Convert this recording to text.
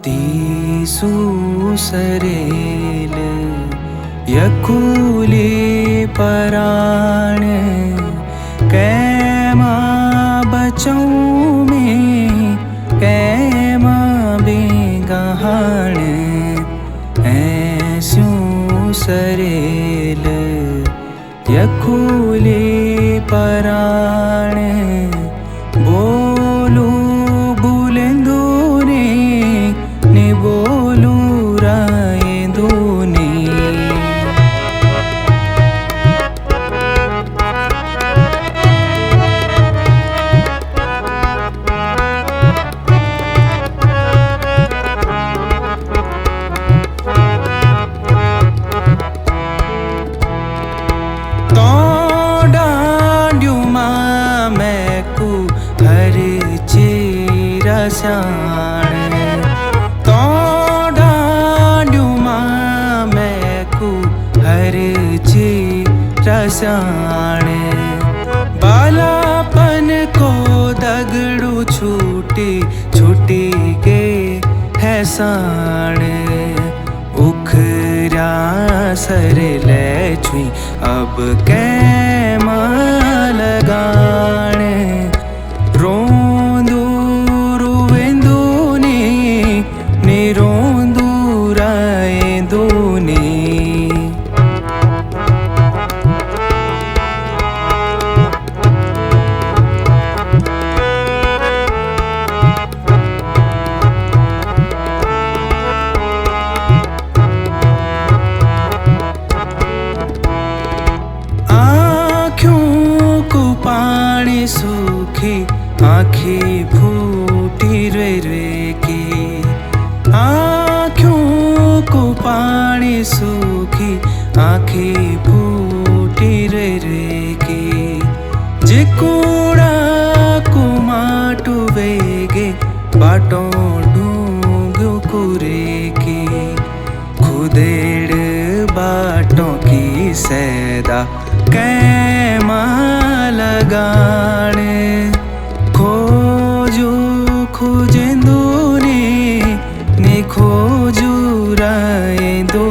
तीसु सरेल यकुले पराण कैमा बचऊं में कैमा बेगहाण ऐस्यूं सरेल यकुले पराण बोलू बुलेंदू ने बोलू रायेंदू ने स्याण तो डांडू मां मैकू हर चीरा स्याण बालापन को दगड़ू छूटी छूटी के है साण उखरा सर ले छुई अब कैमा लगाण रोंदू रोंदू रायेंदू ने आँखों को पानी सूखी आँखें फूटी रे रे की आँखों को पानी सूखी आँखें फूटी रे रे की जिकुड़ा को माटू वेगे बाटों ढूंगू कुरे की खुदेड़ बाटों की सैदा कैमा लगाने खोजू खोजेंदू ने खोजू रायेंदू